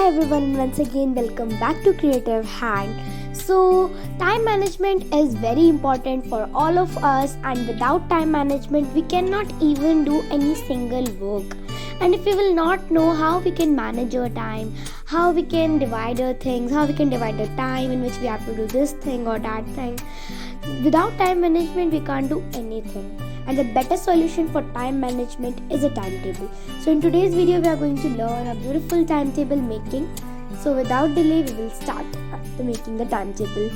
everyone, once again welcome back to Creative Hand. So, time management is very important for all of us, and without time management, we cannot even do any single work. And if we will not know how we can manage our time, how we can divide our things, how we can divide the time in which we have to do this thing or that thing, without time management, we can't do anything. And the better solution for time management is a timetable. So in today's video we are going to learn a beautiful timetable making. So without delay we will start making the timetable.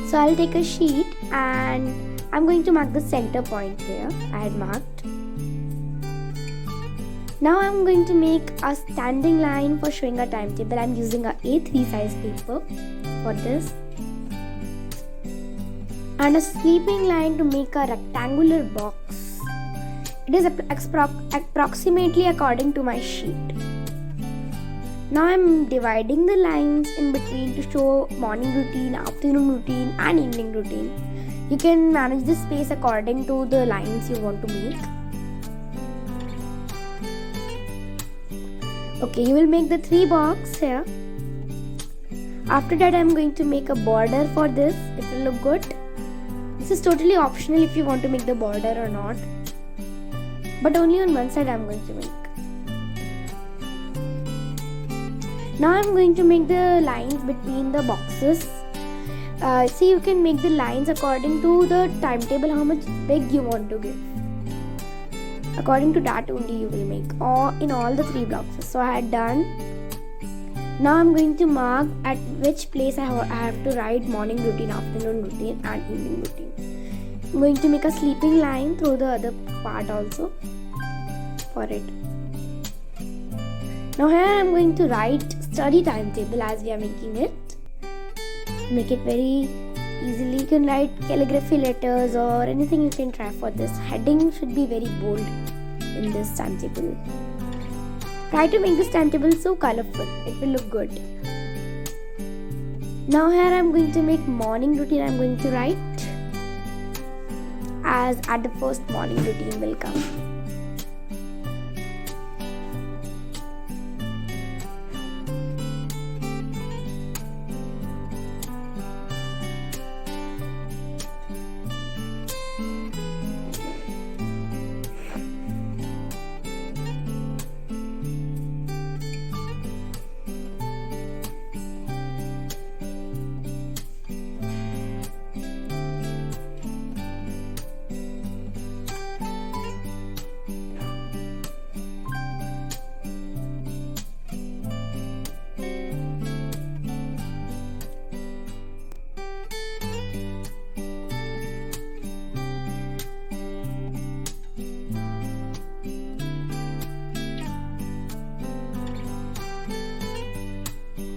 So I'll take a sheet and I'm going to mark the center point here. I had marked. Now I'm going to make a standing line for showing a timetable. I'm using a A3 size paper for this. And a sweeping line to make a rectangular box. It is approximately according to my sheet. Now I am dividing the lines in between to show morning routine, afternoon routine and evening routine. You can manage the space according to the lines you want to make. Okay, you will make the 3 boxes here. After that I am going to make a border for this. It will look good. This is totally optional if you want to make the border or not, but only on one side I am going to make. Now I am going to make the lines between the boxes. See, you can make the lines according to the timetable, how much big you want to give. According to that only you will make, or in all the 3 boxes. So I had done. Now I'm going to mark at which place I have to write morning routine, afternoon routine and evening routine. I'm going to make a sleeping line through the other part also for it. Now here I'm going to write study timetable as we are making it. Make it very easily. You can write calligraphy letters or anything you can try for this. Heading should be very bold in this timetable. Try to make this timetable so colorful, it will look good. Now here I am going to make morning routine. I am going to write as at the first morning routine will come.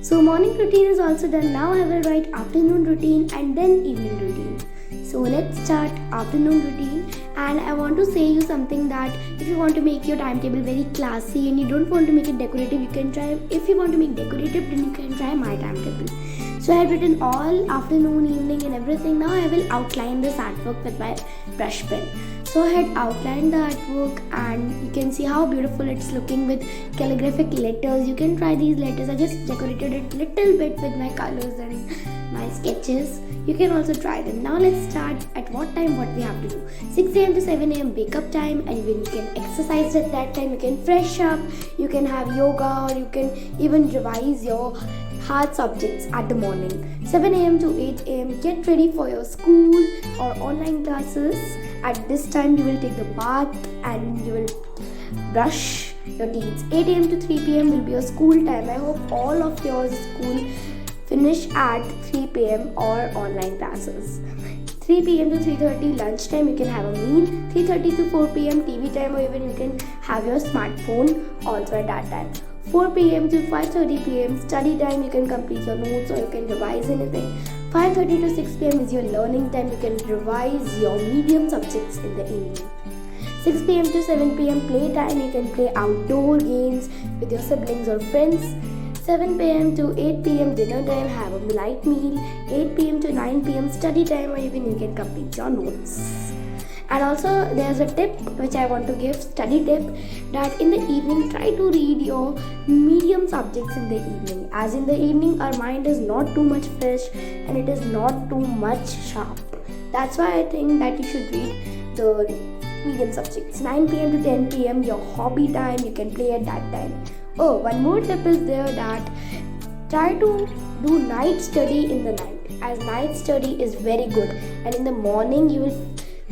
So morning routine is also done. Now I will write afternoon routine and then evening routine. So let's start afternoon routine, and I want to say you something that if you want to make your timetable very classy and you don't want to make it decorative, you can try. If you want to make decorative, then you can try my timetable. So I have written all afternoon, evening and everything. Now I will outline this artwork with my brush pen. So I had outlined the artwork and you can see how beautiful it's looking with calligraphic letters. You can try these letters. I just decorated it little bit with my colors and my sketches. You can also try them. Now let's start at what time, what we have to do. 6 a.m. to 7 a.m. wake up time, and when you can exercise at that time, you can fresh up, you can have yoga, or you can even revise your hard subjects at the morning. 7 a.m. to 8 a.m. get ready for your school or online classes. At this time you will take the bath and you will brush your teeth. 8 a.m. to 3 p.m. will be your school time. I hope all of your school finish at 3 p.m. or online classes. 3 p.m. to 3:30 lunchtime you can have a meal. 3:30 to 4 p.m. TV time, or even you can have your smartphone also at that time. 4 p.m. to 5:30 p.m. study time, you can complete your notes or you can revise anything. 5:30 to 6 p.m. is your learning time, you can revise your medium subjects in the evening. 6 p.m. to 7 p.m. play time, you can play outdoor games with your siblings or friends. 7 p.m. to 8 p.m. dinner time, have a light meal. 8 p.m. to 9 p.m. study time, or even you can complete your notes. And also there's a tip which I want to give, study tip, that in the evening try to read your medium subjects in the evening, as in the evening our mind is not too much fresh and it is not too much sharp. That's why I think that you should read the medium subjects. 9 p.m. to 10 p.m. your hobby time, you can play at that time. Oh, one more tip is there, that try to do night study in the night, as night study is very good, and in the morning you will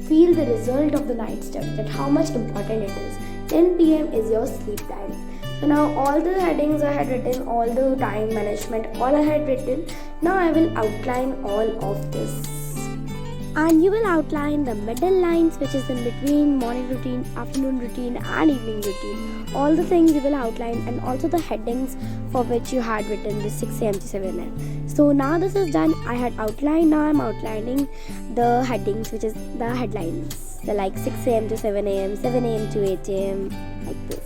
feel the result of the night study, that how much important it is. 10 p.m. is your sleep time. So now all the headings I had written, all the time management, all I had written. Now I will outline all of this. And you will outline the middle lines which is in between morning routine, afternoon routine and evening routine. All the things you will outline, and also the headings for which you had written the 6 a.m. to 7 a.m. So now this is done. I had outlined, now I'm outlining the headings which is the headlines. So like 6 a.m. to 7 a.m., 7 a.m. to 8 a.m. like this.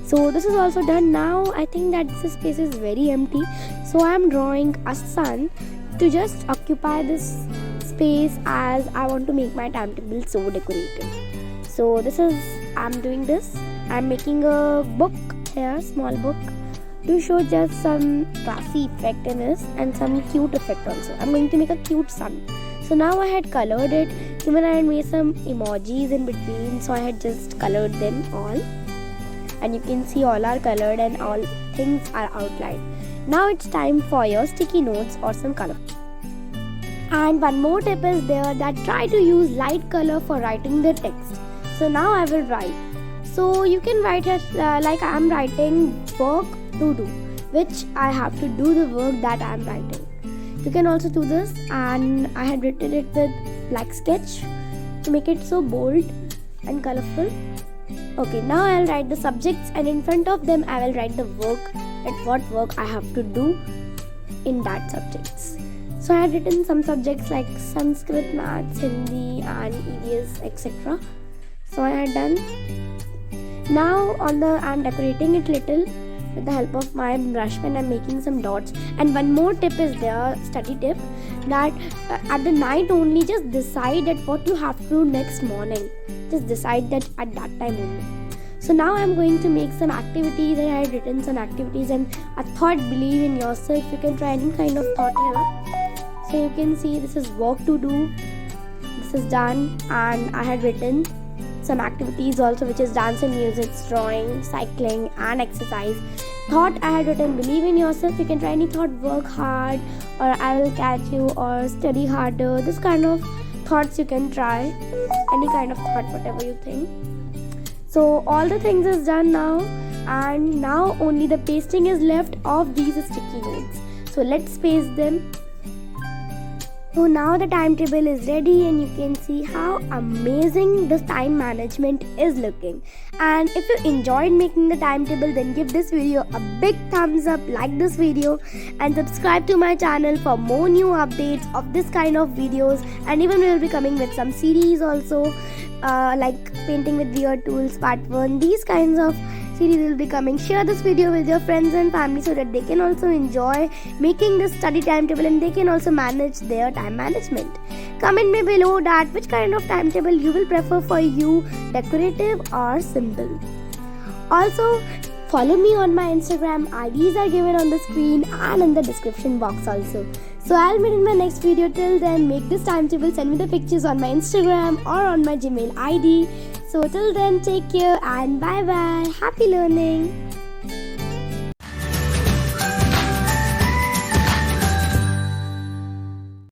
So this is also done. Now I think that this space is very empty. So I'm drawing a sun to just occupy this space, as I want to make my timetable so decorative. So this is, I'm doing this. I'm making a book here, small book, to show just some classy effect in this and some cute effect also. I'm going to make a cute sun. So now I had colored it. Even I had made some emojis in between, so I had just colored them all. And you can see all are colored and all things are outlined. Now it's time for your sticky notes or some color. And one more tip is there, that try to use light color for writing the text. So now I will write. So you can write it like I am writing work to do, which I have to do the work that I am writing. You can also do this, and I had written it with black sketch to make it so bold and colorful. Okay, now I will write the subjects, and in front of them I will write the work, at what work I have to do in that subjects. So I had written some subjects like Sanskrit, Maths, Hindi and EVS, etc. So I had done. Now I'm decorating it little with the help of my brush pen. I'm making some dots. And one more tip is there, study tip, that at the night only just decide at what you have to do next morning. Just decide that at that time only. So now I'm going to make some activities, and I had written some activities, and a thought, believe in yourself. You can try any kind of thought here. So you can see this is work to do. This is done, and I had written some activities also, which is dance and music, drawing, cycling and exercise. Thought I had written, believe in yourself. You can try any thought, work hard, or I will catch you, or study harder. This kind of thoughts you can try, any kind of thought, whatever you think. So all the things is done now, and now only the pasting is left of these sticky notes. So let's paste them. So now the timetable is ready, and you can see how amazing this time management is looking. And if you enjoyed making the timetable, then give this video a big thumbs up, like this video, and subscribe to my channel for more new updates of this kind of videos. And even we will be coming with some series also, like painting with weird tools part 1. These kinds of series will be coming. Share this video with your friends and family so that they can also enjoy making this study timetable, and they can also manage their time management. Comment me below that which kind of timetable you will prefer for you, decorative or simple. Also follow me on my Instagram. IDs are given on the screen and in the description box also. So I'll meet in my next video. Till then, make this timetable, send me the pictures on my Instagram or on my Gmail ID. So till then, take care and bye bye. Happy learning.